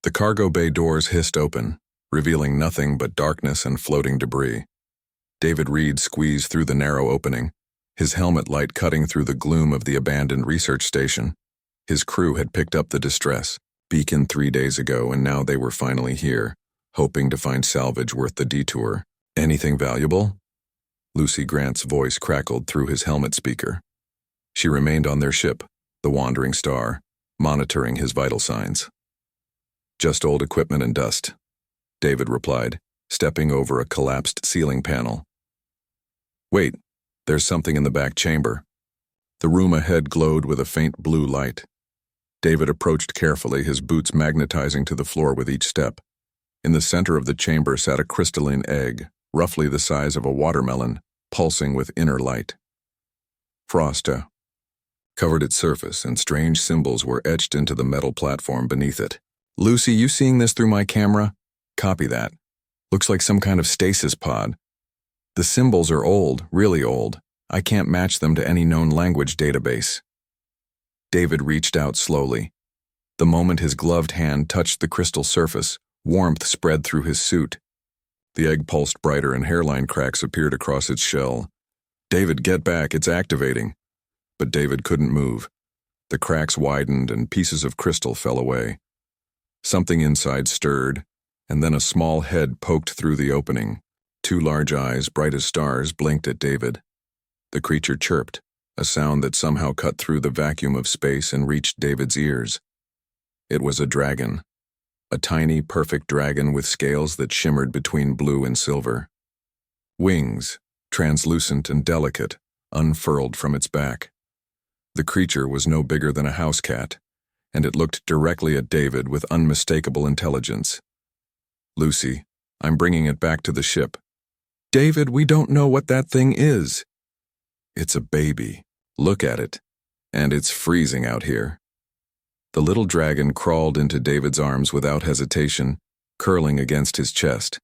The cargo bay doors hissed open, revealing nothing but darkness and floating debris. David Reed squeezed through the narrow opening, his helmet light cutting through the gloom of the abandoned research station. His crew had picked up the distress beacon 3 days ago, and now they were finally here, hoping to find salvage worth the detour. Anything valuable? Lucy Grant's voice crackled through his helmet speaker. She remained on their ship, the Wandering Star, monitoring his vital signs. Just old equipment and dust, David replied, stepping over a collapsed ceiling panel. Wait, there's something in the back chamber. The room ahead glowed with a faint blue light. David approached carefully, his boots magnetizing to the floor with each step. In the center of the chamber sat a crystalline egg, roughly the size of a watermelon, pulsing with inner light. Frosta covered its surface, and strange symbols were etched into the metal platform beneath it. Lucy, you seeing this through my camera? Copy that. Looks like some kind of stasis pod. The symbols are old, really old. I can't match them to any known language database. David reached out slowly. The moment his gloved hand touched the crystal surface, warmth spread through his suit. The egg pulsed brighter and hairline cracks appeared across its shell. David, get back, it's activating. But David couldn't move. The cracks widened and pieces of crystal fell away. Something inside stirred, and then a small head poked through the opening. 2 large eyes, bright as stars, blinked at David. The creature chirped, a sound that somehow cut through the vacuum of space and reached David's ears. It was a dragon. A tiny, perfect dragon with scales that shimmered between blue and silver. Wings, translucent and delicate, unfurled from its back. The creature was no bigger than a house cat, and it looked directly at David with unmistakable intelligence. Lucy, I'm bringing it back to the ship. David, we don't know what that thing is. It's a baby. Look at it. And it's freezing out here. The little dragon crawled into David's arms without hesitation, curling against his chest.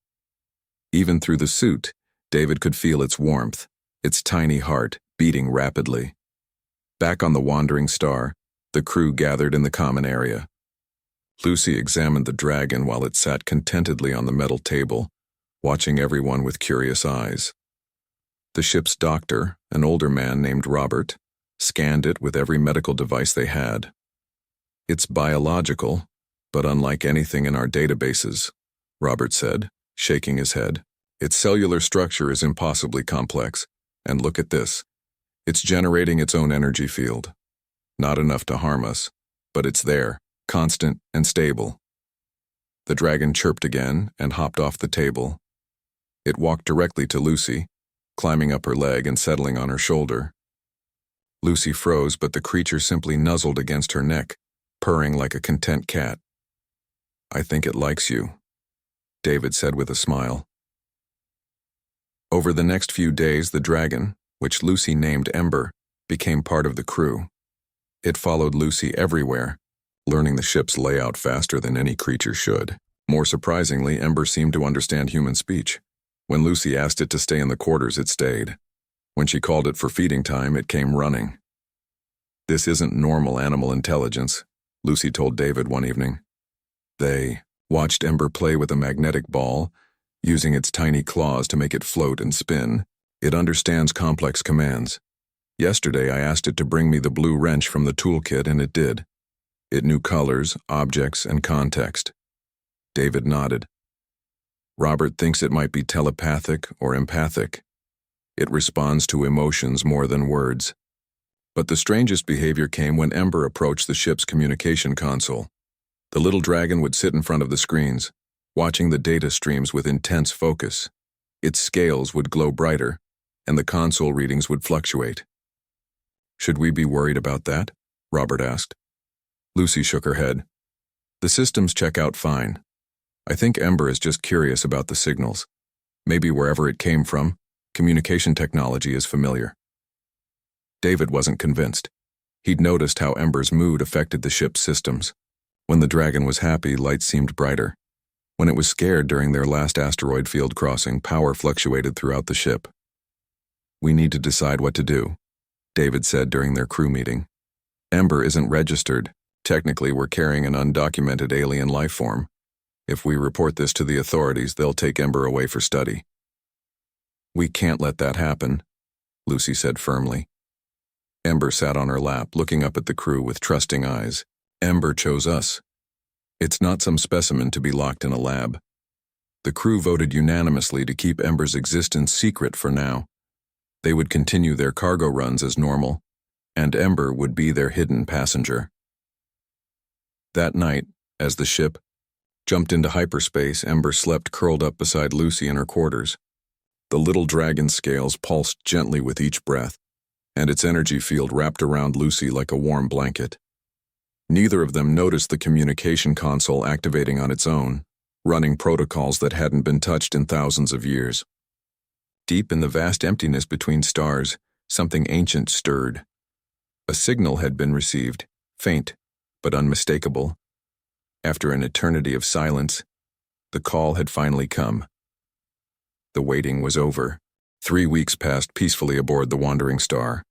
Even through the suit, David could feel its warmth, its tiny heart beating rapidly. Back on the Wandering Star, the crew gathered in the common area. Lucy examined the dragon while it sat contentedly on the metal table, watching everyone with curious eyes. The ship's doctor, an older man named Robert, scanned it with every medical device they had. It's biological, but unlike anything in our databases, Robert said, shaking his head. Its cellular structure is impossibly complex, and look at this. It's generating its own energy field. Not enough to harm us, but it's there, constant and stable. The dragon chirped again and hopped off the table. It walked directly to Lucy, climbing up her leg and settling on her shoulder. Lucy froze, but the creature simply nuzzled against her neck, purring like a content cat. I think it likes you, David said with a smile. Over the next few days, the dragon, which Lucy named Ember, became part of the crew. It followed Lucy everywhere, learning the ship's layout faster than any creature should. More surprisingly, Ember seemed to understand human speech. When Lucy asked it to stay in the quarters, it stayed. When she called it for feeding time, it came running. This isn't normal animal intelligence, Lucy told David one evening. They watched Ember play with a magnetic ball, using its tiny claws to make it float and spin. It understands complex commands. Yesterday, I asked it to bring me the blue wrench from the toolkit, and it did. It knew colors, objects, and context. David nodded. Robert thinks it might be telepathic or empathic. It responds to emotions more than words. But the strangest behavior came when Ember approached the ship's communication console. The little dragon would sit in front of the screens, watching the data streams with intense focus. Its scales would glow brighter, and the console readings would fluctuate. Should we be worried about that? Robert asked. Lucy shook her head. The systems check out fine. I think Ember is just curious about the signals. Maybe wherever it came from, communication technology is familiar. David wasn't convinced. He'd noticed how Ember's mood affected the ship's systems. When the dragon was happy, light seemed brighter. When it was scared during their last asteroid field crossing, power fluctuated throughout the ship. We need to decide what to do, David said during their crew meeting. Ember isn't registered. Technically, we're carrying an undocumented alien life form. If we report this to the authorities, they'll take Ember away for study. We can't let that happen, Lucy said firmly. Ember sat on her lap, looking up at the crew with trusting eyes. Ember chose us. It's not some specimen to be locked in a lab. The crew voted unanimously to keep Ember's existence secret for now. They would continue their cargo runs as normal, and Ember would be their hidden passenger. That night, as the ship jumped into hyperspace, Ember slept curled up beside Lucy in her quarters. The little dragon scales pulsed gently with each breath, and its energy field wrapped around Lucy like a warm blanket. Neither of them noticed the communication console activating on its own, running protocols that hadn't been touched in thousands of years. Deep in the vast emptiness between stars, something ancient stirred. A signal had been received, faint but unmistakable. After an eternity of silence, the call had finally come. The waiting was over. 3 weeks passed peacefully aboard the wandering star.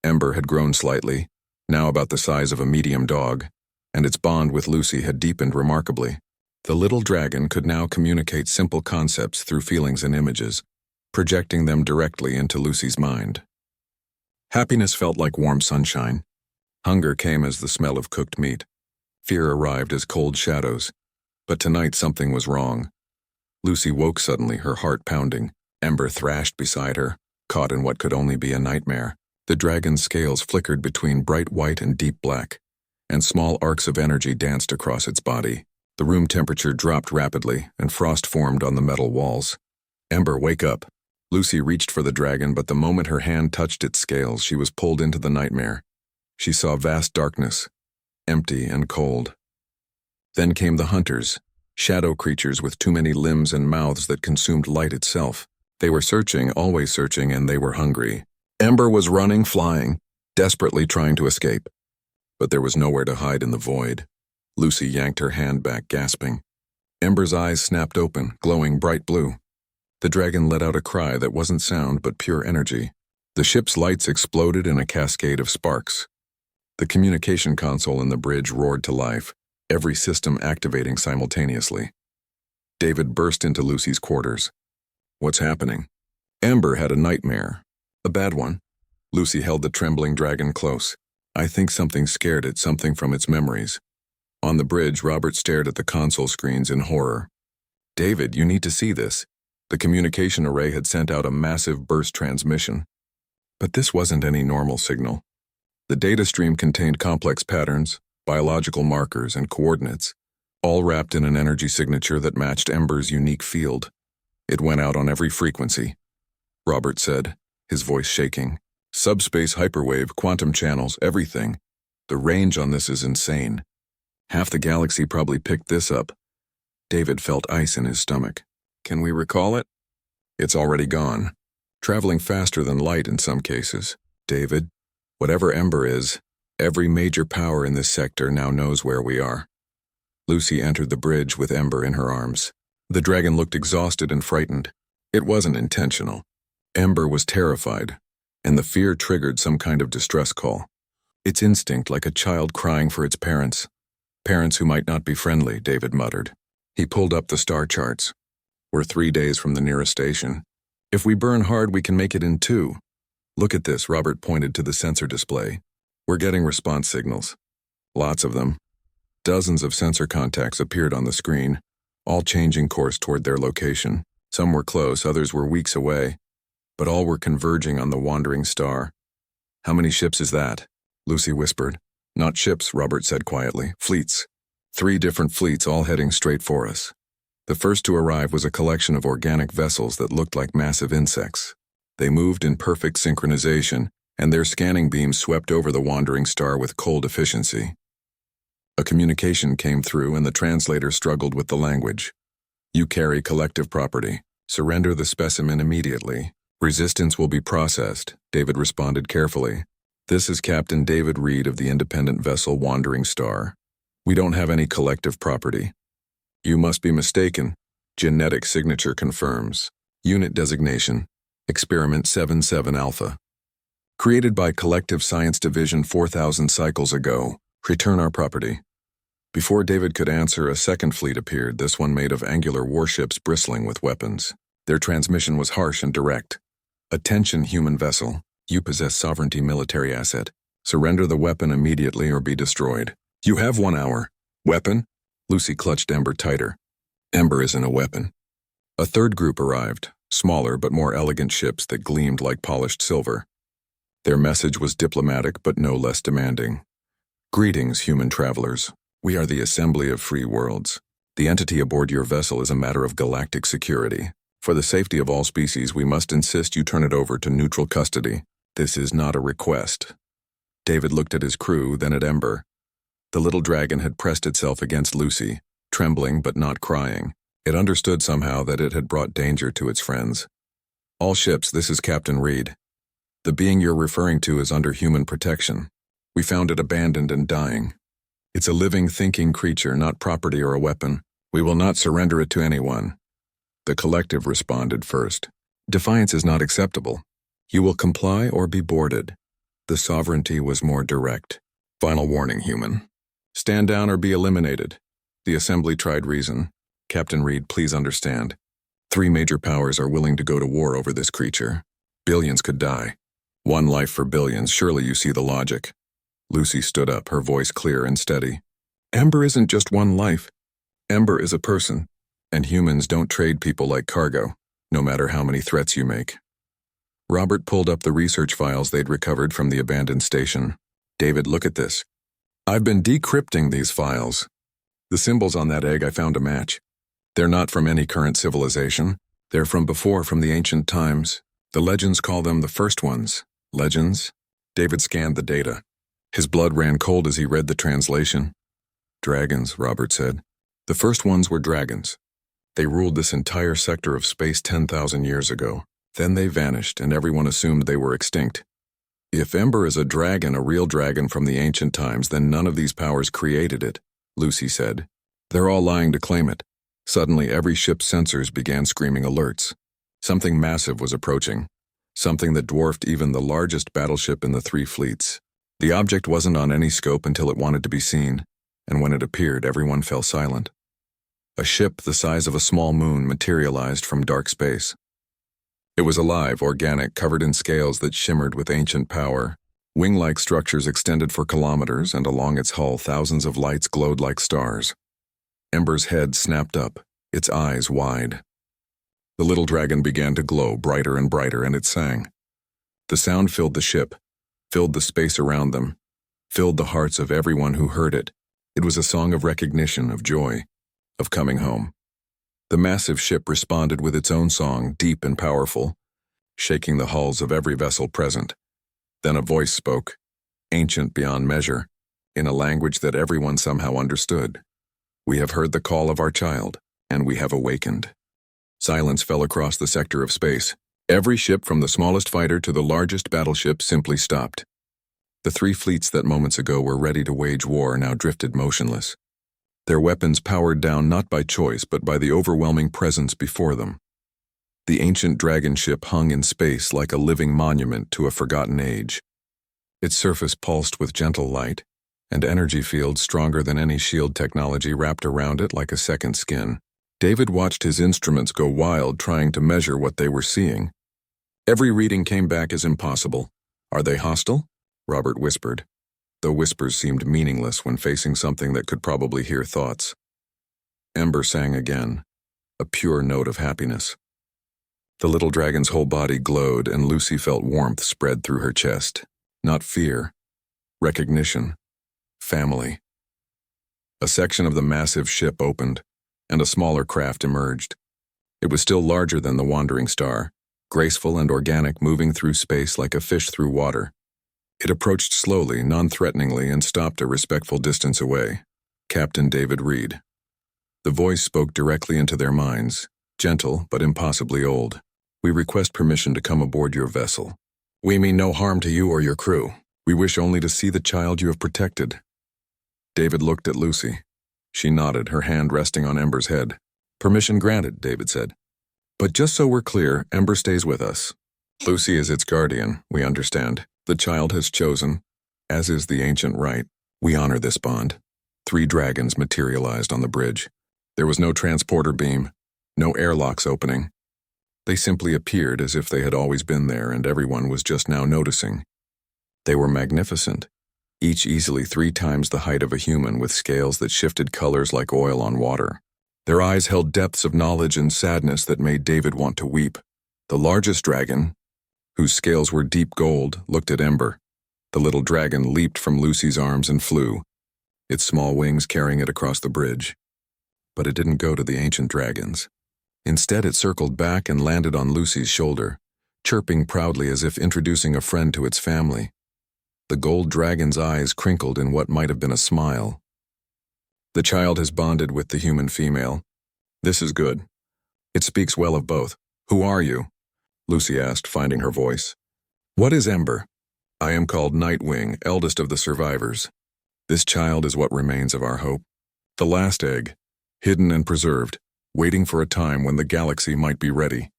Ember had grown slightly, now about the size of a medium dog, and its bond with Lucy had deepened remarkably. The little dragon could now communicate simple concepts through feelings and images, projecting them directly into Lucy's mind. Happiness felt like warm sunshine. Hunger came as the smell of cooked meat. Fear arrived as cold shadows. But tonight something was wrong. Lucy woke suddenly, her heart pounding. Ember thrashed beside her, caught in what could only be a nightmare. The dragon's scales flickered between bright white and deep black, and small arcs of energy danced across its body. The room temperature dropped rapidly, and frost formed on the metal walls. Ember, wake up. Lucy reached for the dragon, but the moment her hand touched its scales, she was pulled into the nightmare. She saw vast darkness, empty and cold. Then came the hunters, shadow creatures with too many limbs and mouths that consumed light itself. They were searching, always searching, and they were hungry. Ember was running, flying, desperately trying to escape. But there was nowhere to hide in the void. Lucy yanked her hand back, gasping. Ember's eyes snapped open, glowing bright blue. The dragon let out a cry that wasn't sound but pure energy. The ship's lights exploded in a cascade of sparks. The communication console in the bridge roared to life, every system activating simultaneously. David burst into Lucy's quarters. What's happening? Ember had a nightmare. A bad one. Lucy held the trembling dragon close. I think something scared it, something from its memories. On the bridge, Robert stared at the console screens in horror. David, you need to see this. The communication array had sent out a massive burst transmission. But this wasn't any normal signal. The data stream contained complex patterns, biological markers, and coordinates, all wrapped in an energy signature that matched Ember's unique field. It went out on every frequency, Robert said, his voice shaking. Subspace hyperwave, quantum channels, everything. The range on this is insane. Half the galaxy probably picked this up. David felt ice in his stomach. Can we recall it? It's already gone. Traveling faster than light in some cases. David, whatever Ember is, every major power in this sector now knows where we are. Lucy entered the bridge with Ember in her arms. The dragon looked exhausted and frightened. It wasn't intentional. Ember was terrified, and the fear triggered some kind of distress call. Its instinct, like a child crying for its parents. Parents who might not be friendly, David muttered. He pulled up the star charts. We're 3 days from the nearest station. If we burn hard, we can make it in 2. Look at this, Robert pointed to the sensor display. We're getting response signals. Lots of them. Dozens of sensor contacts appeared on the screen, all changing course toward their location. Some were close, others were weeks away, but all were converging on the wandering star. How many ships is that? Lucy whispered. Not ships, Robert said quietly. Fleets. 3 different fleets all heading straight for us. The first to arrive was a collection of organic vessels that looked like massive insects. They moved in perfect synchronization, and their scanning beams swept over the wandering star with cold efficiency. A communication came through, and the translator struggled with the language. You carry collective property. Surrender the specimen immediately. Resistance will be processed, David responded carefully. This is Captain David Reed of the independent vessel Wandering Star. We don't have any collective property. You must be mistaken. Genetic signature confirms. Unit designation, Experiment 77 Alpha. Created by Collective Science Division 4,000 cycles ago, Return our property. Before David could answer, a second fleet appeared, this one made of angular warships bristling with weapons. Their transmission was harsh and direct. Attention, human vessel. You possess sovereignty military asset. Surrender the weapon immediately or be destroyed. You have 1 hour. Weapon? Lucy clutched Ember tighter. Ember isn't a weapon. A third group arrived, smaller but more elegant ships that gleamed like polished silver. Their message was diplomatic but no less demanding. Greetings, human travelers. We are the Assembly of Free Worlds. The entity aboard your vessel is a matter of galactic security. For the safety of all species, we must insist you turn it over to neutral custody. This is not a request. David looked at his crew, then at Ember. The little dragon had pressed itself against Lucy, trembling but not crying. It understood somehow that it had brought danger to its friends. All ships, this is Captain Reed. The being you're referring to is under human protection. We found it abandoned and dying. It's a living, thinking creature, not property or a weapon. We will not surrender it to anyone. The collective responded first. Defiance is not acceptable. You will comply or be boarded. The sovereignty was more direct. Final warning, human. Stand down or be eliminated. The Assembly tried reason. Captain Reed, please understand. 3 major powers are willing to go to war over this creature. Billions could die. 1 life for billions, surely you see the logic. Lucy stood up, her voice clear and steady. Ember isn't just 1 life. Ember is a person, and humans don't trade people like cargo, no matter how many threats you make. Robert pulled up the research files they'd recovered from the abandoned station. David, look at this. I've been decrypting these files. The symbols on that egg, I found a match. They're not from any current civilization. They're from before, from the ancient times. The legends call them the first ones. Legends? David scanned the data. His blood ran cold as he read the translation. Dragons, Robert said. The first ones were dragons. They ruled this entire sector of space 10,000 years ago. Then they vanished, and everyone assumed they were extinct. If Ember is a real dragon from the ancient times, then none of these powers created it, Lucy said. They're all lying to claim it. Suddenly, every ship's sensors began screaming alerts. Something massive was approaching. Something that dwarfed even the largest battleship in the 3 fleets. The object wasn't on any scope until it wanted to be seen, and when it appeared, everyone fell silent. A ship the size of a small moon materialized from dark space. It was alive, organic, covered in scales that shimmered with ancient power. Wing-like structures extended for kilometers, and along its hull thousands of lights glowed like stars. Ember's head snapped up, its eyes wide. The little dragon began to glow brighter and brighter, and it sang. The sound filled the ship, filled the space around them, filled the hearts of everyone who heard it. It was a song of recognition, of joy, of coming home. The massive ship responded with its own song, deep and powerful, shaking the hulls of every vessel present. Then a voice spoke, ancient beyond measure, in a language that everyone somehow understood. We have heard the call of our child, and we have awakened. Silence fell across the sector of space. Every ship from the smallest fighter to the largest battleship simply stopped. The 3 fleets that moments ago were ready to wage war now drifted motionless. Their weapons powered down not by choice but by the overwhelming presence before them. The ancient dragon ship hung in space like a living monument to a forgotten age. Its surface pulsed with gentle light, and energy fields stronger than any shield technology wrapped around it like a second skin. David watched his instruments go wild trying to measure what they were seeing. Every reading came back as impossible. Are they hostile? Robert whispered. The whispers seemed meaningless when facing something that could probably hear thoughts. Ember sang again, a pure note of happiness. The little dragon's whole body glowed, and Lucy felt warmth spread through her chest. Not fear, recognition, family. A section of the massive ship opened, and a smaller craft emerged. It was still larger than the wandering star, graceful and organic, moving through space like a fish through water. It approached slowly, non-threateningly, and stopped a respectful distance away. Captain David Reed. The voice spoke directly into their minds, gentle but impossibly old. We request permission to come aboard your vessel. We mean no harm to you or your crew. We wish only to see the child you have protected. David looked at Lucy. She nodded, her hand resting on Ember's head. Permission granted, David said. But just so we're clear, Ember stays with us. Lucy is its guardian, we understand. The child has chosen, as is the ancient right. We honor this bond. 3 dragons materialized on the bridge. There was no transporter beam, no airlocks opening. They simply appeared as if they had always been there and everyone was just now noticing. They were magnificent, each easily 3 times the height of a human with scales that shifted colors like oil on water. Their eyes held depths of knowledge and sadness that made David want to weep. The largest dragon, whose scales were deep gold, looked at Ember. The little dragon leaped from Lucy's arms and flew, its small wings carrying it across the bridge. But it didn't go to the ancient dragons. Instead, it circled back and landed on Lucy's shoulder, chirping proudly as if introducing a friend to its family. The gold dragon's eyes crinkled in what might have been a smile. The child has bonded with the human female. This is good. It speaks well of both. Who are you? Lucy asked, finding her voice. What is Ember? I am called Nightwing, eldest of the survivors. This child is what remains of our hope. The last egg, hidden and preserved, waiting for a time when the galaxy might be ready.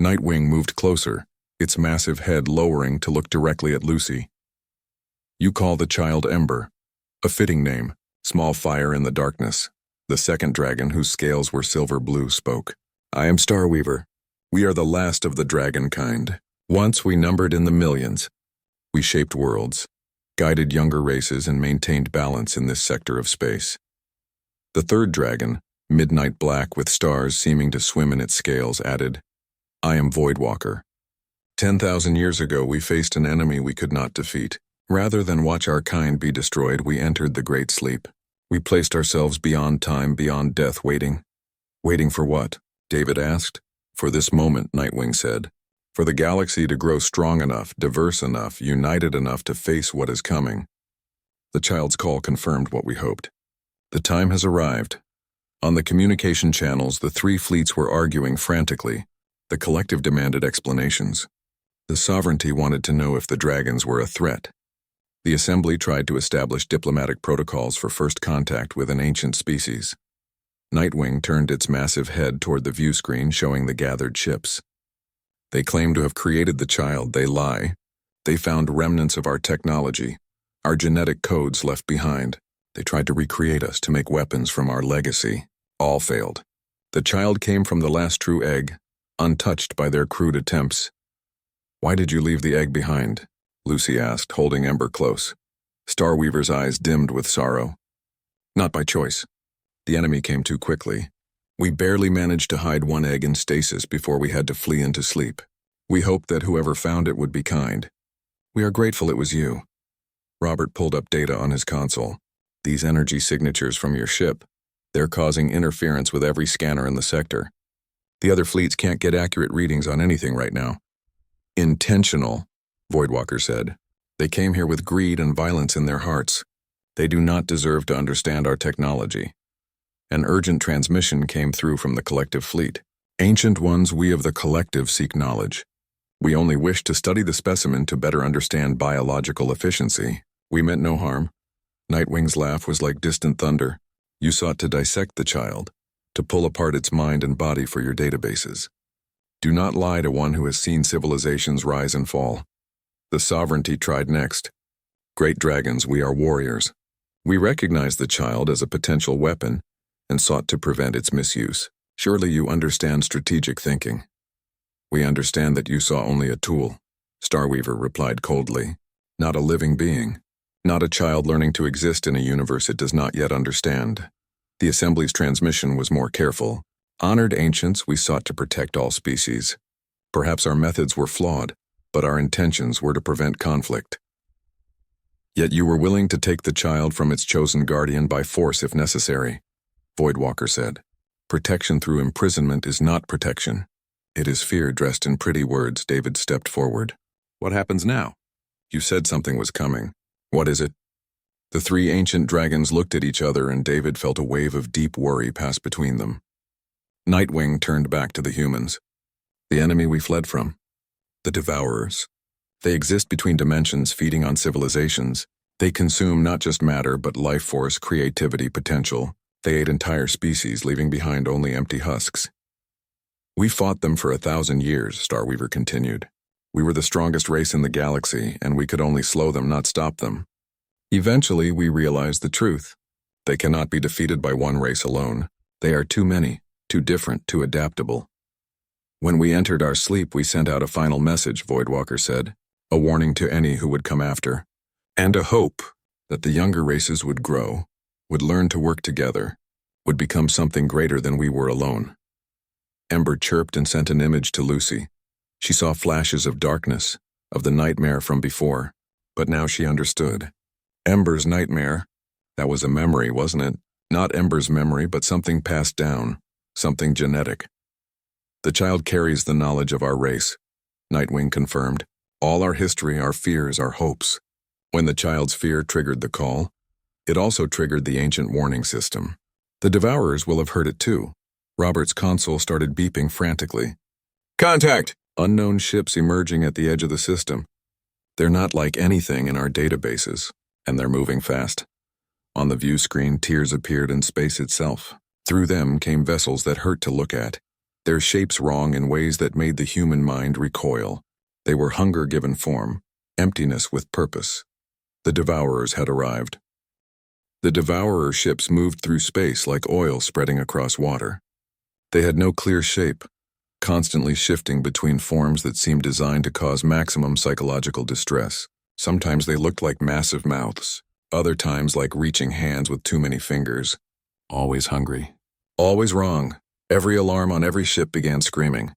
Nightwing moved closer, its massive head lowering to look directly at Lucy. You call the child Ember. A fitting name, small fire in the darkness. The second dragon, whose scales were silver blue, spoke. I am Starweaver. We are the last of the dragon kind. Once we numbered in the millions. We shaped worlds, guided younger races, and maintained balance in this sector of space. The third dragon, midnight black with stars seeming to swim in its scales, added, I am Voidwalker. 10,000 years ago, we faced an enemy we could not defeat. Rather than watch our kind be destroyed, we entered the Great Sleep. We placed ourselves beyond time, beyond death, waiting. Waiting for what? David asked. For this moment, Nightwing said. For the galaxy to grow strong enough, diverse enough, united enough to face what is coming. The child's call confirmed what we hoped. The time has arrived. On the communication channels, the 3 fleets were arguing frantically. The collective demanded explanations. The sovereignty wanted to know if the dragons were a threat. The assembly tried to establish diplomatic protocols for first contact with an ancient species. Nightwing turned its massive head toward the view screen showing the gathered ships. They claim to have created the child. They lie. They found remnants of our technology, our genetic codes left behind. They tried to recreate us, to make weapons from our legacy. All failed. The child came from the last true egg, untouched by their crude attempts. Why did you leave the egg behind? Lucy asked, holding Ember close. Starweaver's eyes dimmed with sorrow. Not by choice. The enemy came too quickly. We barely managed to hide 1 egg in stasis before we had to flee into sleep. We hoped that whoever found it would be kind. We are grateful it was you. Robert pulled up data on his console. These energy signatures from your ship, they're causing interference with every scanner in the sector. The other fleets can't get accurate readings on anything right now. Intentional, Voidwalker said. They came here with greed and violence in their hearts. They do not deserve to understand our technology. An urgent transmission came through from the collective fleet. Ancient ones, we of the collective seek knowledge. We only wish to study the specimen to better understand biological efficiency. We meant no harm. Nightwing's laugh was like distant thunder. You sought to dissect the child, to pull apart its mind and body for your databases. Do not lie to one who has seen civilizations rise and fall. The sovereignty tried next. Great dragons, we are warriors. We recognized the child as a potential weapon and sought to prevent its misuse. Surely you understand strategic thinking. We understand that you saw only a tool, Starweaver replied coldly. Not a living being. Not a child learning to exist in a universe it does not yet understand. The assembly's transmission was more careful. Honored ancients, we sought to protect all species. Perhaps our methods were flawed, but our intentions were to prevent conflict. Yet you were willing to take the child from its chosen guardian by force if necessary, Voidwalker said. Protection through imprisonment is not protection. It is fear dressed in pretty words. David stepped forward. What happens now? You said something was coming. What is it? The 3 ancient dragons looked at each other and David felt a wave of deep worry pass between them. Nightwing turned back to the humans. The enemy we fled from. The Devourers. They exist between dimensions, feeding on civilizations. They consume not just matter, but life force, creativity, potential. They ate entire species, leaving behind only empty husks. We fought them for 1,000 years, Starweaver continued. We were the strongest race in the galaxy, and we could only slow them, not stop them. Eventually, we realized the truth. They cannot be defeated by one race alone. They are too many, too different, too adaptable. When we entered our sleep, we sent out a final message, Voidwalker said, a warning to any who would come after, and a hope that the younger races would grow, would learn to work together, would become something greater than we were alone. Ember chirped and sent an image to Lucy. She saw flashes of darkness, of the nightmare from before, but now she understood. Ember's nightmare, that was a memory, wasn't it? Not Ember's memory, but something passed down, something genetic. The child carries the knowledge of our race, Nightwing confirmed. All our history, our fears, our hopes. When the child's fear triggered the call, it also triggered the ancient warning system. The Devourers will have heard it too. Robert's console started beeping frantically. Contact! Unknown ships emerging at the edge of the system. They're not like anything in our databases, and they're moving fast. On the view screen, tiers appeared in space itself. Through them came vessels that hurt to look at, their shapes wrong in ways that made the human mind recoil. They were hunger given form, emptiness with purpose. The Devourers had arrived. The Devourer ships moved through space like oil spreading across water. They had no clear shape, constantly shifting between forms that seemed designed to cause maximum psychological distress. Sometimes they looked like massive mouths, other times like reaching hands with too many fingers. Always hungry. Always wrong. Every alarm on every ship began screaming.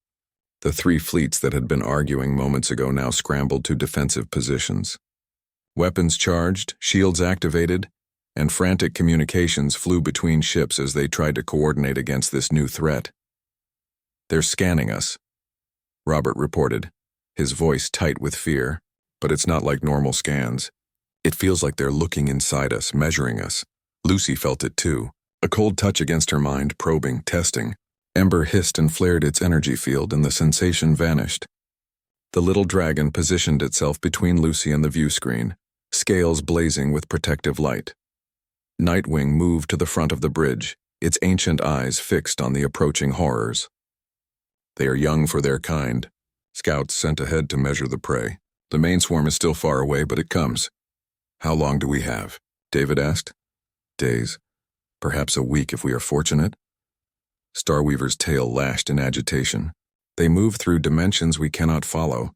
The three fleets that had been arguing moments ago now scrambled to defensive positions. Weapons charged, shields activated, and frantic communications flew between ships as they tried to coordinate against this new threat. They're scanning us, Robert reported, his voice tight with fear, but it's not like normal scans. It feels like they're looking inside us, measuring us. Lucy felt it too, a cold touch against her mind, probing, testing. Ember hissed and flared its energy field, and the sensation vanished. The little dragon positioned itself between Lucy and the view screen, scales blazing with protective light. Nightwing moved to the front of the bridge, its ancient eyes fixed on the approaching horrors. They are young for their kind. Scouts sent ahead to measure the prey. The main swarm is still far away, but it comes. How long do we have? David asked. Days. Perhaps a week if we are fortunate. Starweaver's tail lashed in agitation. They move through dimensions we cannot follow.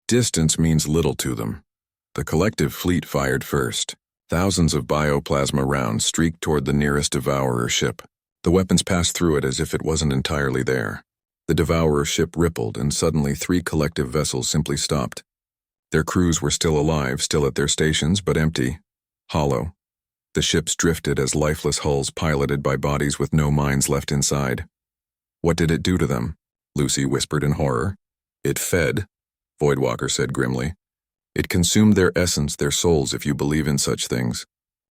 Distance means little to them. The collective fleet fired first. Thousands of bioplasma rounds streaked toward the nearest Devourer ship. The weapons passed through it as if it wasn't entirely there. The Devourer ship rippled, and suddenly 3 collective vessels simply stopped. Their crews were still alive, still at their stations, but empty, hollow. The ships drifted as lifeless hulls piloted by bodies with no minds left inside. What did it do to them? Lucy whispered in horror. It fed, Voidwalker said grimly. It consumed their essence, their souls, if you believe in such things.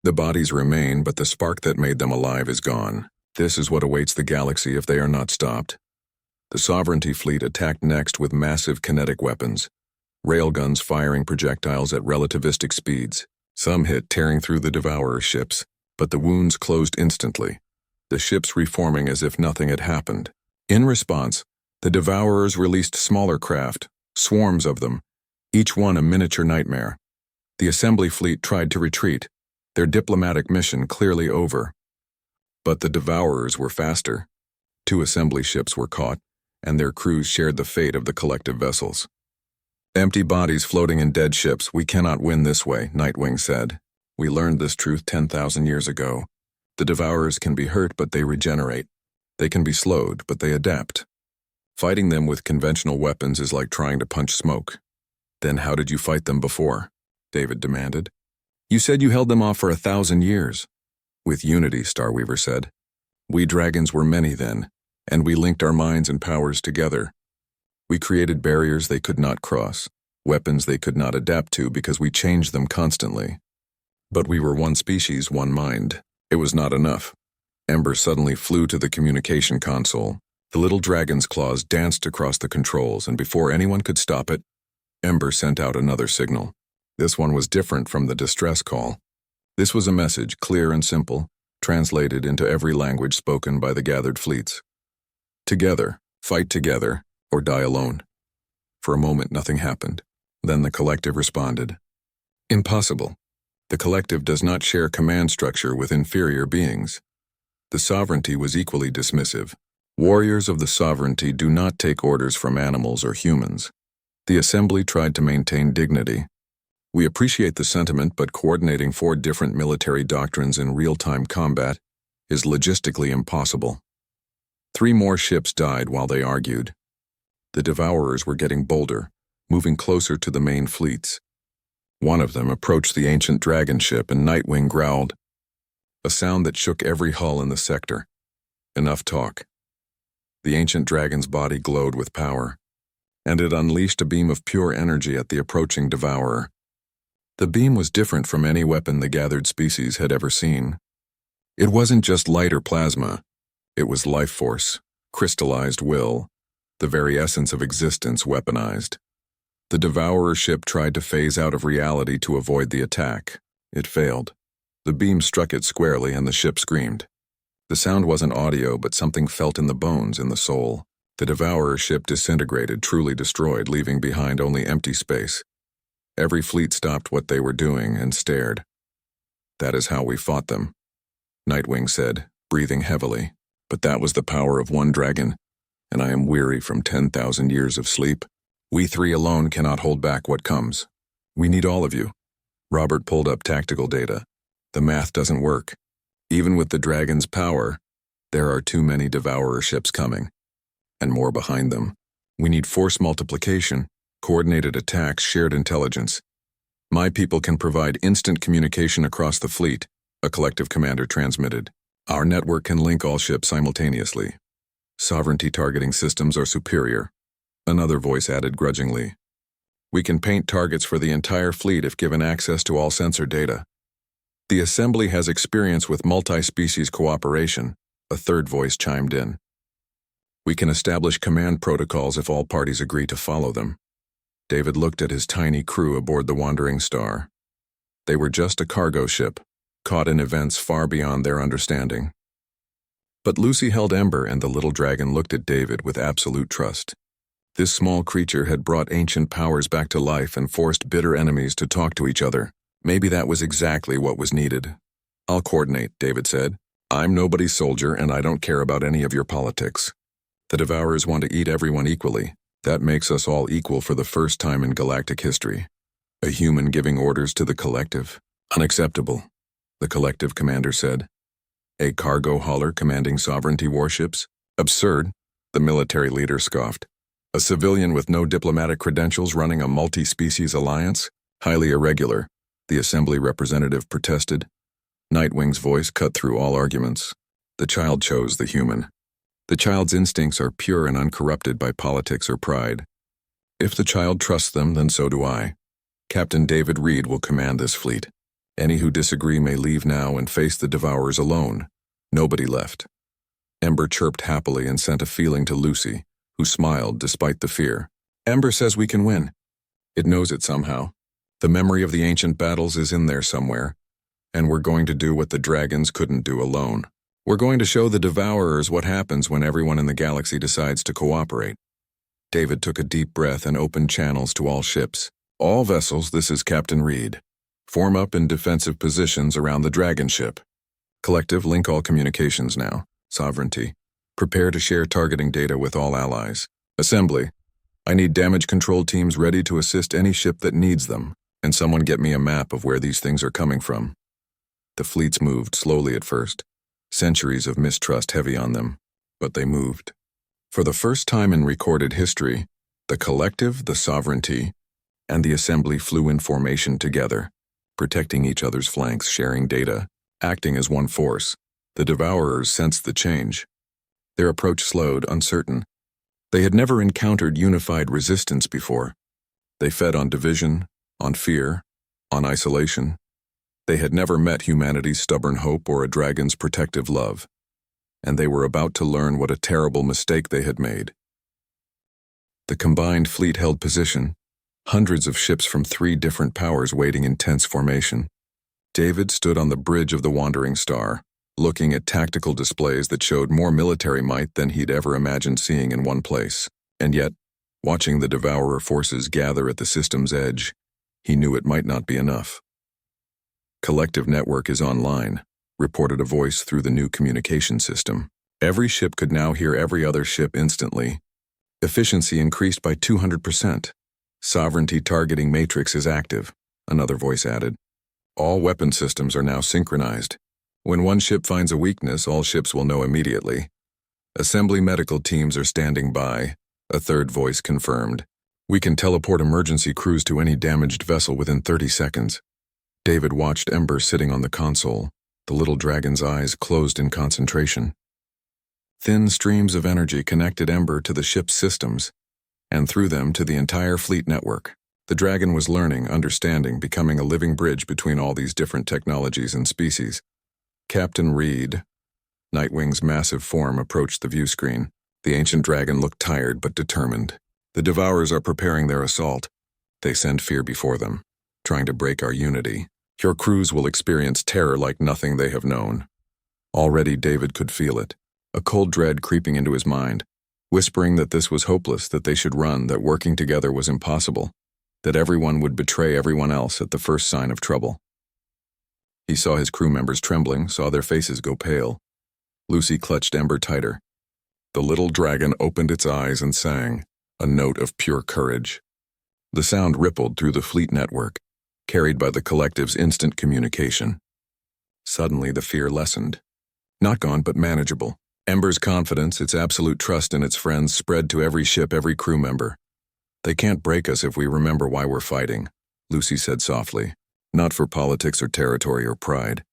The bodies remain, but the spark that made them alive is gone. This is what awaits the galaxy if they are not stopped. The Sovereignty fleet attacked next with massive kinetic weapons, railguns firing projectiles at relativistic speeds. Some hit, tearing through the Devourer ships, but the wounds closed instantly, the ships reforming as if nothing had happened. In response, the Devourers released smaller craft, swarms of them, each one a miniature nightmare. The assembly fleet tried to retreat, their diplomatic mission clearly over. But the Devourers were faster. 2 assembly ships were caught, and their crews shared the fate of the collective vessels. Empty bodies floating in dead ships, we cannot win this way, Nightwing said. We learned this truth 10,000 years ago. The Devourers can be hurt, but they regenerate. They can be slowed, but they adapt. Fighting them with conventional weapons is like trying to punch smoke. Then how did you fight them before? David demanded. You said you held them off for 1,000 years. With unity, Starweaver said. We dragons were many then, and we linked our minds and powers together. We created barriers they could not cross, weapons they could not adapt to because we changed them constantly. But we were one species, one mind. It was not enough. Ember suddenly flew to the communication console. The little dragon's claws danced across the controls, and before anyone could stop it, Ember sent out another signal. This one was different from the distress call. This was a message, clear and simple, translated into every language spoken by the gathered fleets. Together, fight together, or die alone. For a moment, nothing happened. Then the collective responded. Impossible. The collective does not share command structure with inferior beings. The sovereignty was equally dismissive. Warriors of the sovereignty do not take orders from animals or humans. The assembly tried to maintain dignity. We appreciate the sentiment, but coordinating 4 different military doctrines in real-time combat is logistically impossible. 3 more ships died while they argued. The Devourers were getting bolder, moving closer to the main fleets. One of them approached the ancient dragon ship, and Nightwing growled, a sound that shook every hull in the sector. Enough talk. The ancient dragon's body glowed with power, and it unleashed a beam of pure energy at the approaching Devourer. The beam was different from any weapon the gathered species had ever seen. It wasn't just light or plasma. It was life force, crystallized will, the very essence of existence weaponized. The Devourer ship tried to phase out of reality to avoid the attack. It failed. The beam struck it squarely, and the ship screamed. The sound wasn't audio, but something felt in the bones, in the soul. The Devourer ship disintegrated, truly destroyed, leaving behind only empty space. Every fleet stopped what they were doing and stared. That is how we fought them, Nightwing said, breathing heavily. But that was the power of one dragon, and I am weary from 10,000 years of sleep. We 3 alone cannot hold back what comes. We need all of you. Robert pulled up tactical data. The math doesn't work. Even with the dragon's power, there are too many Devourer ships coming, and more behind them. We need force multiplication, coordinated attacks, shared intelligence. My people can provide instant communication across the fleet, a collective commander transmitted. Our network can link all ships simultaneously. Sovereignty targeting systems are superior, another voice added grudgingly. We can paint targets for the entire fleet if given access to all sensor data. The assembly has experience with multi-species cooperation, a third voice chimed in. We can establish command protocols if all parties agree to follow them. David looked at his tiny crew aboard the Wandering Star. They were just a cargo ship, caught in events far beyond their understanding. But Lucy held Ember, and the little dragon looked at David with absolute trust. This small creature had brought ancient powers back to life and forced bitter enemies to talk to each other. Maybe that was exactly what was needed. I'll coordinate, David said. I'm nobody's soldier, and I don't care about any of your politics. The Devourers want to eat everyone equally. That makes us all equal for the first time in galactic history. A human giving orders to the collective. Unacceptable, the collective commander said. A cargo hauler commanding sovereignty warships? Absurd, the military leader scoffed. A civilian with no diplomatic credentials running a multi-species alliance? Highly irregular, the assembly representative protested. Nightwing's voice cut through all arguments. The child chose the human. The child's instincts are pure and uncorrupted by politics or pride. If the child trusts them, then so do I. Captain David Reed will command this fleet. Any who disagree may leave now and face the Devourers alone. Nobody left. Ember chirped happily and sent a feeling to Lucy, who smiled despite the fear. Ember says we can win. It knows it somehow. The memory of the ancient battles is in there somewhere, and we're going to do what the dragons couldn't do alone. We're going to show the Devourers what happens when everyone in the galaxy decides to cooperate. David took a deep breath and opened channels to all ships. All vessels, this is Captain Reed. Form up in defensive positions around the dragon ship. Collective, link all communications now. Sovereignty. Prepare to share targeting data with all allies. Assembly. I need damage control teams ready to assist any ship that needs them, and someone get me a map of where these things are coming from. The fleets moved slowly at first. Centuries of mistrust heavy on them, but they moved. For the first time in recorded history, the collective, the sovereignty, and the assembly flew in formation together, protecting each other's flanks, sharing data, acting as one force. The Devourers sensed the change. Their approach slowed, uncertain. They had never encountered unified resistance before. They fed on division, on fear, on isolation. They had never met humanity's stubborn hope or a dragon's protective love, and they were about to learn what a terrible mistake they had made. The combined fleet held position, hundreds of ships from 3 different powers waiting in tense formation. David stood on the bridge of the Wandering Star, looking at tactical displays that showed more military might than he'd ever imagined seeing in one place. And yet, watching the Devourer forces gather at the system's edge, he knew it might not be enough. Collective network is online, reported a voice through the new communication system. Every ship could now hear every other ship instantly. Efficiency increased by 200%. Sovereignty targeting matrix is active, another voice added. All weapon systems are now synchronized. When one ship finds a weakness, all ships will know immediately. Assembly medical teams are standing by, a third voice confirmed. We can teleport emergency crews to any damaged vessel within 30 seconds. David watched Ember sitting on the console, the little dragon's eyes closed in concentration. Thin streams of energy connected Ember to the ship's systems, and through them to the entire fleet network. The dragon was learning, understanding, becoming a living bridge between all these different technologies and species. Captain Reed, Nightwing's massive form, approached the view screen. The ancient dragon looked tired but determined. The Devourers are preparing their assault. They send fear before them, trying to break our unity. Your crews will experience terror like nothing they have known. Already David could feel it, a cold dread creeping into his mind, whispering that this was hopeless, that they should run, that working together was impossible, that everyone would betray everyone else at the first sign of trouble. He saw his crew members trembling, saw their faces go pale. Lucy clutched Ember tighter. The little dragon opened its eyes and sang, a note of pure courage. The sound rippled through the fleet network, carried by the collective's instant communication. Suddenly the fear lessened. Not gone, but manageable. Ember's confidence, its absolute trust in its friends, spread to every ship, every crew member. They can't break us if we remember why we're fighting, Lucy said softly. Not for politics or territory or pride.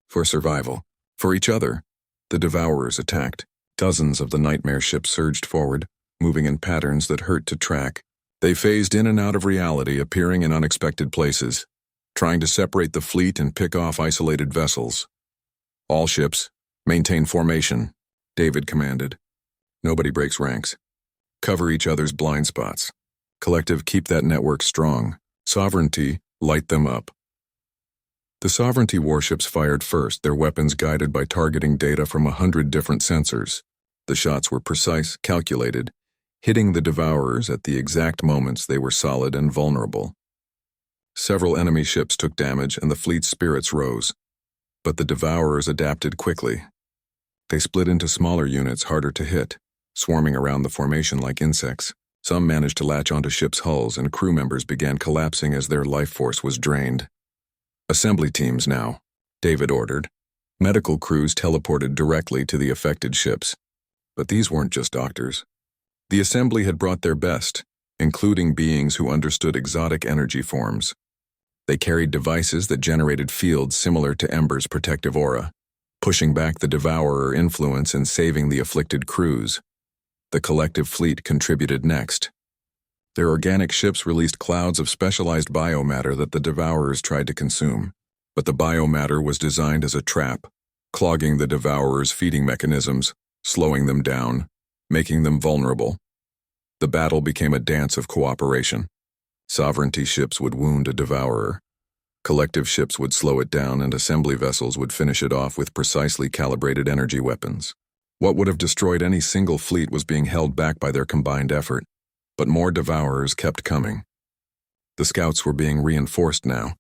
For survival. For each other. The Devourers attacked. Dozens of the nightmare ships surged forward, moving in patterns that hurt to track. They phased in and out of reality, appearing in unexpected places, trying to separate the fleet and pick off isolated vessels. All ships, maintain formation, David commanded. Nobody breaks ranks. Cover each other's blind spots. Collective, keep that network strong. Sovereignty, light them up. The Sovereignty warships fired first, their weapons guided by targeting data from 100 different sensors. The shots were precise, calculated, hitting the Devourers at the exact moments they were solid and vulnerable. Several enemy ships took damage and the fleet's spirits rose. But the Devourers adapted quickly. They split into smaller units harder to hit, swarming around the formation like insects. Some managed to latch onto ships' hulls and crew members began collapsing as their life force was drained. Assembly teams now, David ordered. Medical crews teleported directly to the affected ships. But these weren't just doctors. The assembly had brought their best, including beings who understood exotic energy forms. They carried devices that generated fields similar to Ember's protective aura, pushing back the Devourer influence and saving the afflicted crews. The collective fleet contributed next. Their organic ships released clouds of specialized biomatter that the Devourers tried to consume. But the biomatter was designed as a trap, clogging the Devourers' feeding mechanisms, slowing them down, making them vulnerable. The battle became a dance of cooperation. Sovereignty ships would wound a Devourer. Collective ships would slow it down, and assembly vessels would finish it off with precisely calibrated energy weapons. What would have destroyed any single fleet was being held back by their combined effort. But more Devourers kept coming. The scouts were being reinforced now,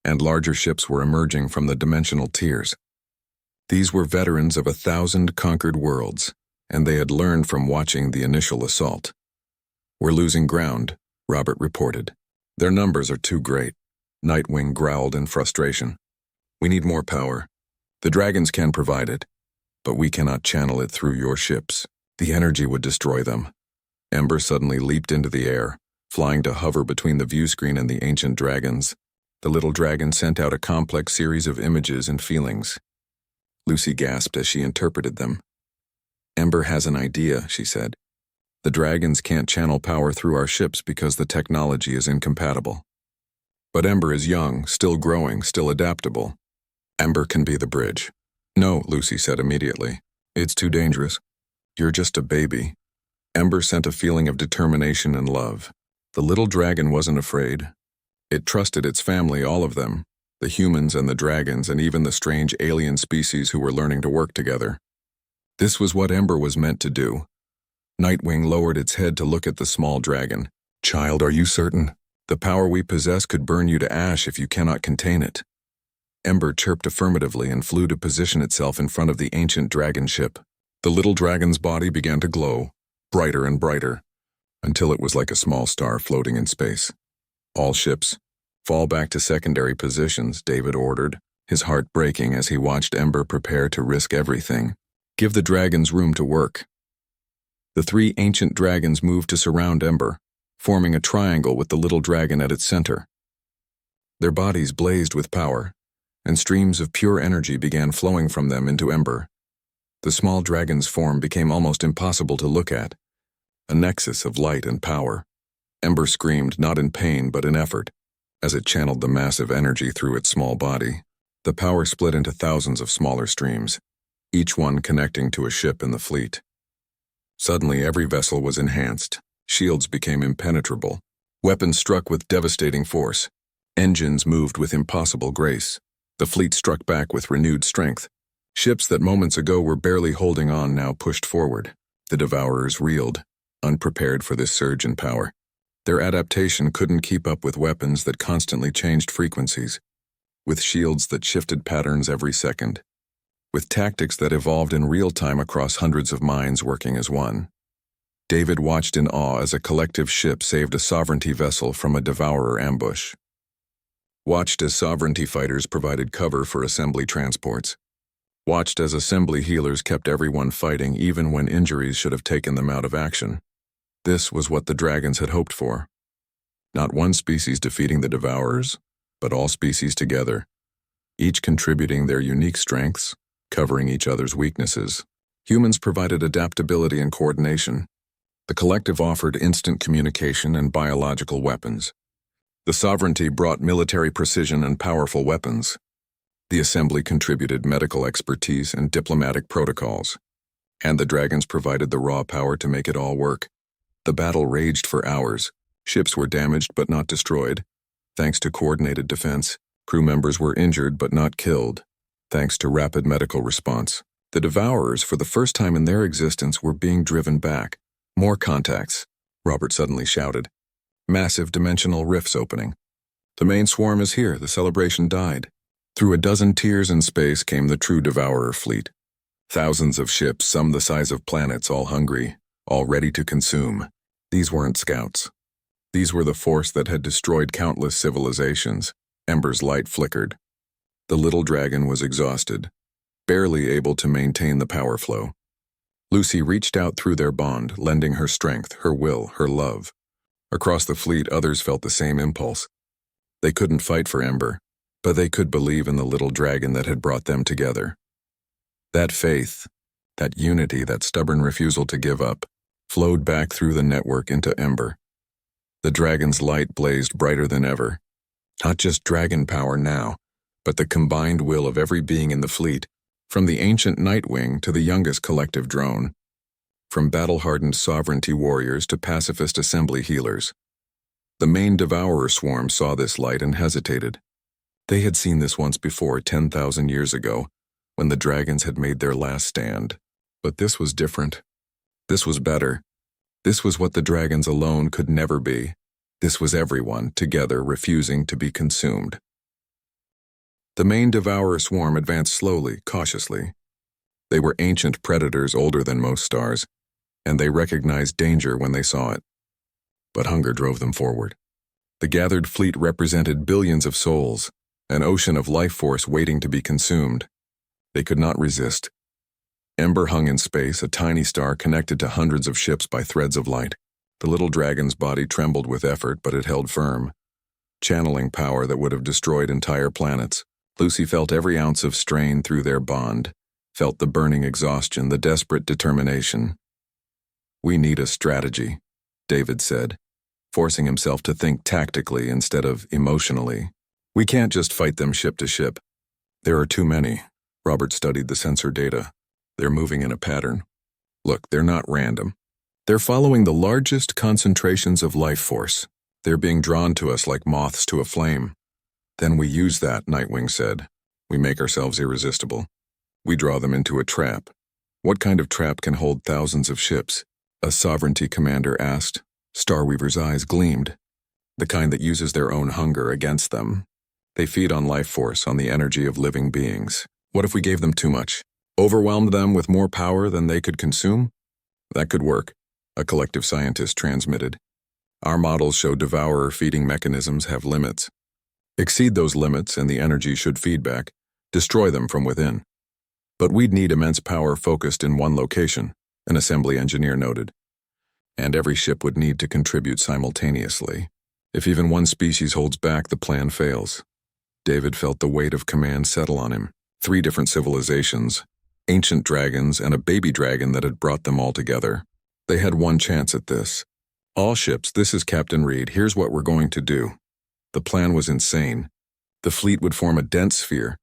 and larger ships were emerging from the dimensional tiers. These were veterans of 1,000 conquered worlds, and they had learned from watching the initial assault. We're losing ground, Robert reported. Their numbers are too great. Nightwing growled in frustration. We need more power. The dragons can provide it, but we cannot channel it through your ships. The energy would destroy them. Ember suddenly leaped into the air, flying to hover between the view screen and the ancient dragons. The little dragon sent out a complex series of images and feelings. Lucy gasped as she interpreted them. Ember has an idea, she said. The dragons can't channel power through our ships because the technology is incompatible. But Ember is young, still growing, still adaptable. Ember can be the bridge. No, Lucy said immediately. It's too dangerous. You're just a baby. Ember sent a feeling of determination and love. The little dragon wasn't afraid. It trusted its family, all of them, the humans and the dragons and even the strange alien species who were learning to work together. This was what Ember was meant to do. Nightwing lowered its head to look at the small dragon. Child, are you certain? The power we possess could burn you to ash if you cannot contain it. Ember chirped affirmatively and flew to position itself in front of the ancient dragon ship. The little dragon's body began to glow, brighter and brighter, until it was like a small star floating in space. "All ships, fall back to secondary positions," David ordered, his heart breaking as he watched Ember prepare to risk everything. "Give the dragons room to work." The three ancient dragons moved to surround Ember, forming a triangle with the little dragon at its center. Their bodies blazed with power, and streams of pure energy began flowing from them into Ember. The small dragon's form became almost impossible to look at, a nexus of light and power. Ember screamed not in pain but in effort, as it channeled the massive energy through its small body. The power split into thousands of smaller streams, each one connecting to a ship in the fleet. Suddenly every vessel was enhanced. Shields became impenetrable. Weapons struck with devastating force. Engines moved with impossible grace. The fleet struck back with renewed strength. Ships that moments ago were barely holding on now pushed forward. The Devourers reeled, unprepared for this surge in power. Their adaptation couldn't keep up with weapons that constantly changed frequencies, with shields that shifted patterns every second, with tactics that evolved in real time across hundreds of minds working as one. David watched in awe as a collective ship saved a sovereignty vessel from a Devourer ambush. Watched as sovereignty fighters provided cover for assembly transports. Watched as assembly healers kept everyone fighting even when injuries should have taken them out of action. This was what the dragons had hoped for. Not one species defeating the Devourers, but all species together, each contributing their unique strengths, covering each other's weaknesses. Humans provided adaptability and coordination. The collective offered instant communication and biological weapons. The sovereignty brought military precision and powerful weapons. The assembly contributed medical expertise and diplomatic protocols. And the dragons provided the raw power to make it all work. The battle raged for hours. Ships were damaged but not destroyed, thanks to coordinated defense. Crew members were injured but not killed, thanks to rapid medical response. The Devourers, for the first time in their existence, were being driven back. "More contacts," Robert suddenly shouted. "Massive dimensional rifts opening. The main swarm is here," the celebration died. Through a dozen tiers in space came the true Devourer fleet. Thousands of ships, some the size of planets, all hungry, all ready to consume. These weren't scouts. These were the force that had destroyed countless civilizations. Ember's light flickered. The little dragon was exhausted, barely able to maintain the power flow. Lucy reached out through their bond, lending her strength, her will, her love. Across the fleet, others felt the same impulse. They couldn't fight for Ember, but they could believe in the little dragon that had brought them together. That faith, that unity, that stubborn refusal to give up, flowed back through the network into Ember. The dragon's light blazed brighter than ever. Not just dragon power now, but the combined will of every being in the fleet, from the ancient Nightwing to the youngest collective drone, from battle-hardened sovereignty warriors to pacifist assembly healers. The main Devourer swarm saw this light and hesitated. They had seen this once before, 10,000 years ago, when the dragons had made their last stand. But this was different. This was better. This was what the dragons alone could never be. This was everyone, together, refusing to be consumed. The main Devourer swarm advanced slowly, cautiously. They were ancient predators older than most stars, and they recognized danger when they saw it. But hunger drove them forward. The gathered fleet represented billions of souls, an ocean of life force waiting to be consumed. They could not resist. Ember hung in space, a tiny star connected to hundreds of ships by threads of light. The little dragon's body trembled with effort, but it held firm, channeling power that would have destroyed entire planets. Lucy felt every ounce of strain through their bond, felt the burning exhaustion, the desperate determination. "We need a strategy," David said, forcing himself to think tactically instead of emotionally. "We can't just fight them ship to ship. There are too many." Robert studied the sensor data. "They're moving in a pattern. Look, they're not random. They're following the largest concentrations of life force. They're being drawn to us like moths to a flame. Then we use that," Nightwing said. "We make ourselves irresistible. We draw them into a trap." "What kind of trap can hold thousands of ships?" a sovereignty commander asked. Starweaver's eyes gleamed. "The kind that uses their own hunger against them." They feed on life force, on the energy of living beings. What if we gave them too much? Overwhelmed them with more power than they could consume? That could work, a collective scientist transmitted. Our models show devourer feeding mechanisms have limits. Exceed those limits and the energy should feed back, destroy them from within. But we'd need immense power focused in one location, an assembly engineer noted. And every ship would need to contribute simultaneously. If even one species holds back, the plan fails. David felt the weight of command settle on him. 3 different civilizations, ancient dragons and a baby dragon that had brought them all together. They had one chance at this. All ships, this is Captain Reed, here's what we're going to do. The plan was insane. The fleet would form a dense sphere,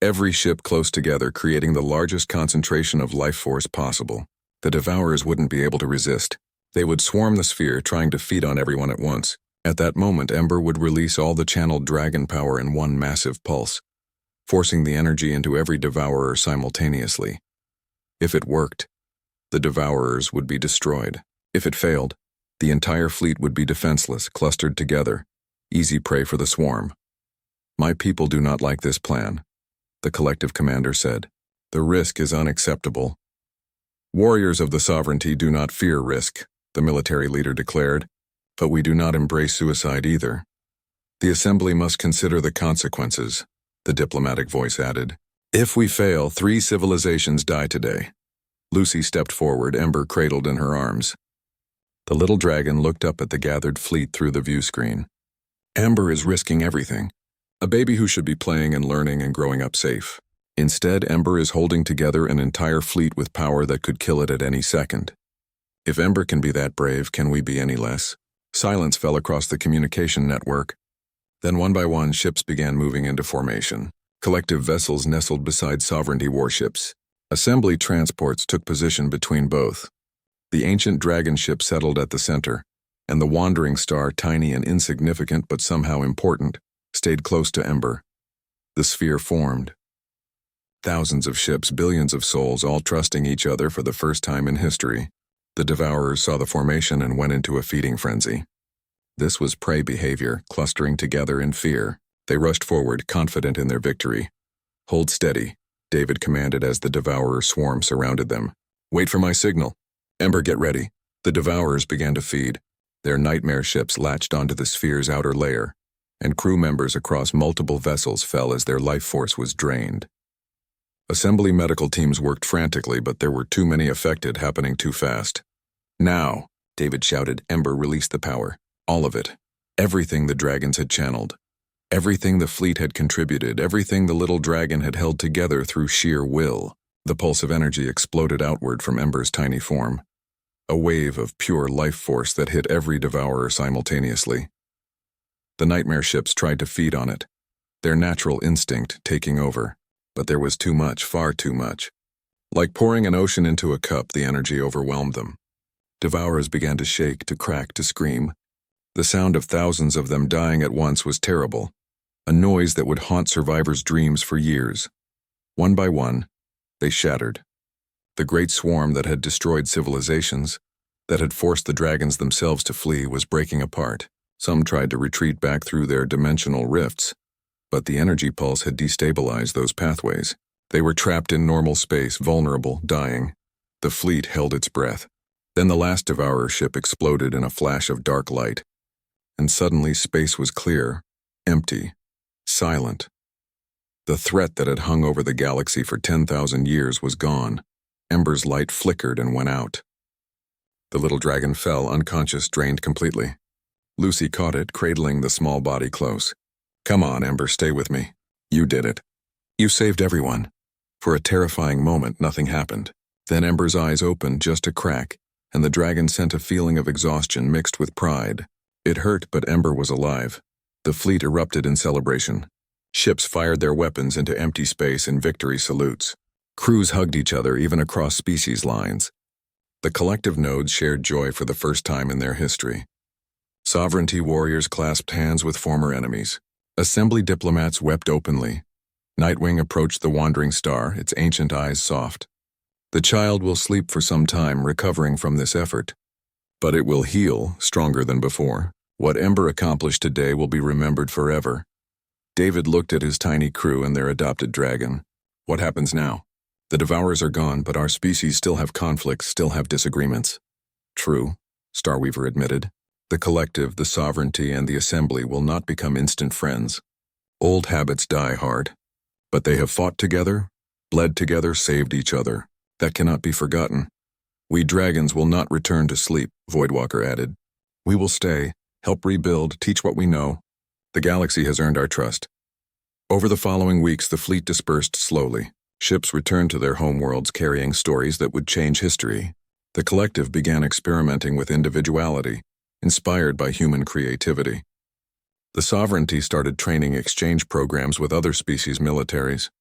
every ship close together, creating the largest concentration of life force possible. The devourers wouldn't be able to resist. They would swarm the sphere, trying to feed on everyone at once. At that moment, Ember would release all the channeled dragon power in one massive pulse, forcing the energy into every devourer simultaneously. If it worked, the devourers would be destroyed. If it failed, the entire fleet would be defenseless, clustered together, easy prey for the swarm. My people do not like this plan, the collective commander said. The risk is unacceptable. Warriors of the sovereignty do not fear risk, the military leader declared, but we do not embrace suicide either. The assembly must consider the consequences, the diplomatic voice added. If we fail, 3 civilizations die today. Lucy stepped forward, Ember cradled in her arms. The little dragon looked up at the gathered fleet through the view screen. Ember is risking everything. A baby who should be playing and learning and growing up safe. Instead, Ember is holding together an entire fleet with power that could kill it at any second. If Ember can be that brave, can we be any less? Silence fell across the communication network. Then one by one, ships began moving into formation. Collective vessels nestled beside sovereignty warships. Assembly transports took position between both. The ancient dragon ship settled at the center, and the wandering star, tiny and insignificant but somehow important, stayed close to Ember. The sphere formed. Thousands of ships, billions of souls, all trusting each other for the first time in history. The devourers saw the formation and went into a feeding frenzy. This was prey behavior, clustering together in fear. They rushed forward, confident in their victory. Hold steady, David commanded as the devourer swarm surrounded them. Wait for my signal. Ember, get ready. The devourers began to feed. Their nightmare ships latched onto the sphere's outer layer, and crew members across multiple vessels fell as their life force was drained. Assembly medical teams worked frantically, but there were too many affected, happening too fast. Now, David shouted, Ember released the power. All of it. Everything the dragons had channeled. Everything the fleet had contributed. Everything the little dragon had held together through sheer will. The pulse of energy exploded outward from Ember's tiny form. A wave of pure life force that hit every devourer simultaneously. The nightmare ships tried to feed on it, their natural instinct taking over. But there was too much, far too much. Like pouring an ocean into a cup, the energy overwhelmed them. Devourers began to shake, to crack, to scream. The sound of thousands of them dying at once was terrible, a noise that would haunt survivors' dreams for years. One by one, they shattered. The great swarm that had destroyed civilizations, that had forced the dragons themselves to flee, was breaking apart. Some tried to retreat back through their dimensional rifts, but the energy pulse had destabilized those pathways. They were trapped in normal space, vulnerable, dying. The fleet held its breath. Then the last devourer ship exploded in a flash of dark light, and suddenly space was clear, empty, silent. The threat that had hung over the galaxy for 10,000 years was gone. Ember's light flickered and went out. The little dragon fell, unconscious, drained completely. Lucy caught it, cradling the small body close. Come on, Ember, stay with me. You did it. You saved everyone. For a terrifying moment, nothing happened. Then Ember's eyes opened just a crack, and the dragon sent a feeling of exhaustion mixed with pride. It hurt, but Ember was alive. The fleet erupted in celebration. Ships fired their weapons into empty space in victory salutes. Crews hugged each other even across species lines. The collective nodes shared joy for the first time in their history. Sovereignty warriors clasped hands with former enemies. Assembly diplomats wept openly. Nightwing approached the wandering star, its ancient eyes soft. The child will sleep for some time, recovering from this effort. But it will heal, stronger than before. What Ember accomplished today will be remembered forever. David looked at his tiny crew and their adopted dragon. What happens now? The Devourers are gone, but our species still have conflicts, still have disagreements. True, Starweaver admitted. The collective, the sovereignty, and the assembly will not become instant friends. Old habits die hard. But they have fought together, bled together, saved each other. That cannot be forgotten. We dragons will not return to sleep, Voidwalker added. We will stay, help rebuild, teach what we know. The galaxy has earned our trust. Over the following weeks, the fleet dispersed slowly. Ships returned to their homeworlds carrying stories that would change history. The collective began experimenting with individuality, inspired by human creativity. The sovereignty started training exchange programs with other species' militaries.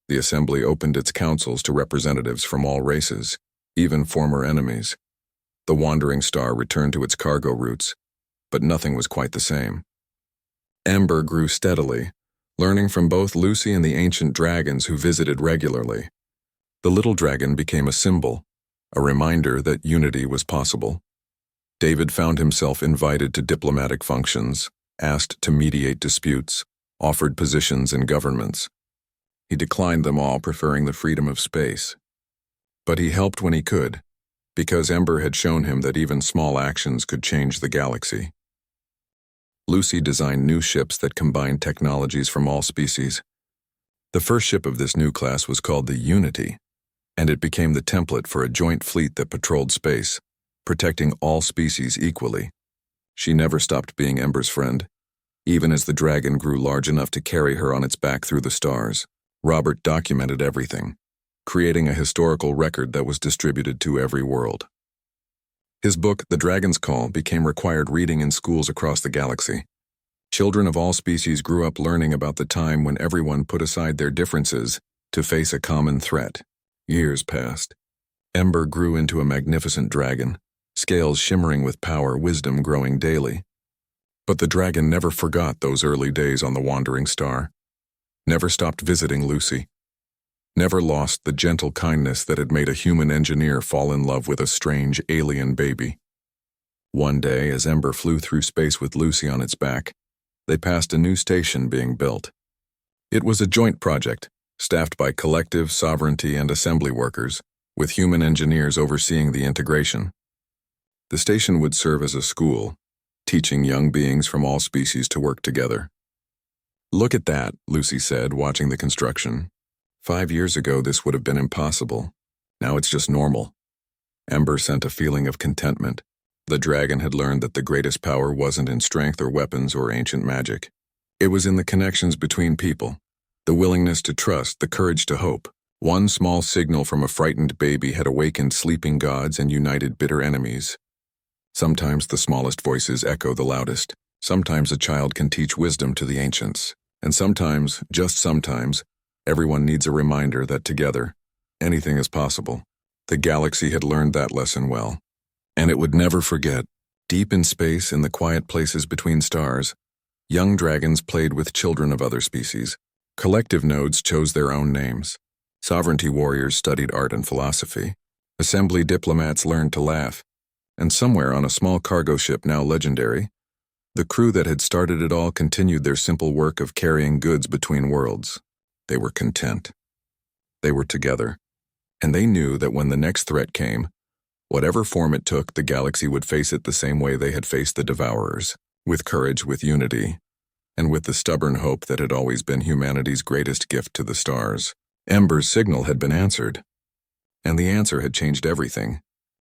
The assembly opened its councils to representatives from all races, even former enemies. The wandering star returned to its cargo routes, but nothing was quite the same. Ember grew steadily, learning from both Lucy and the ancient dragons who visited regularly. The little dragon became a symbol, a reminder that unity was possible. David found himself invited to diplomatic functions, asked to mediate disputes, offered positions in governments. He declined them all, preferring the freedom of space. But he helped when he could, because Ember had shown him that even small actions could change the galaxy. Lucy designed new ships that combined technologies from all species. The first ship of this new class was called the Unity, and it became the template for a joint fleet that patrolled space, protecting all species equally. She never stopped being Ember's friend, even as the dragon grew large enough to carry her on its back through the stars. Robert documented everything, creating a historical record that was distributed to every world. His book, The Dragon's Call, became required reading in schools across the galaxy. Children of all species grew up learning about the time when everyone put aside their differences to face a common threat. Years passed. Ember grew into a magnificent dragon, scales shimmering with power, wisdom growing daily. But the dragon never forgot those early days on the wandering star, never stopped visiting Lucy, never lost the gentle kindness that had made a human engineer fall in love with a strange alien baby. One day, as Ember flew through space with Lucy on its back, they passed a new station being built. It was a joint project, staffed by collective, sovereignty, and assembly workers, with human engineers overseeing the integration. The station would serve as a school, teaching young beings from all species to work together. "Look at that," Lucy said, watching the construction. 5 years ago, this would have been impossible. Now it's just normal. Ember sent a feeling of contentment. The dragon had learned that the greatest power wasn't in strength or weapons or ancient magic. It was in the connections between people, the willingness to trust, the courage to hope. One small signal from a frightened baby had awakened sleeping gods and united bitter enemies. Sometimes the smallest voices echo the loudest. Sometimes a child can teach wisdom to the ancients. And sometimes, just sometimes, everyone needs a reminder that together, anything is possible. The galaxy had learned that lesson well. And it would never forget. Deep in space, in the quiet places between stars, young dragons played with children of other species. Collective nodes chose their own names. Sovereignty warriors studied art and philosophy. Assembly diplomats learned to laugh. And somewhere on a small cargo ship now legendary, the crew that had started it all continued their simple work of carrying goods between worlds. They were content. They were together. And they knew that when the next threat came, whatever form it took, the galaxy would face it the same way they had faced the Devourers, with courage, with unity, and with the stubborn hope that had always been humanity's greatest gift to the stars. Ember's signal had been answered, and the answer had changed everything.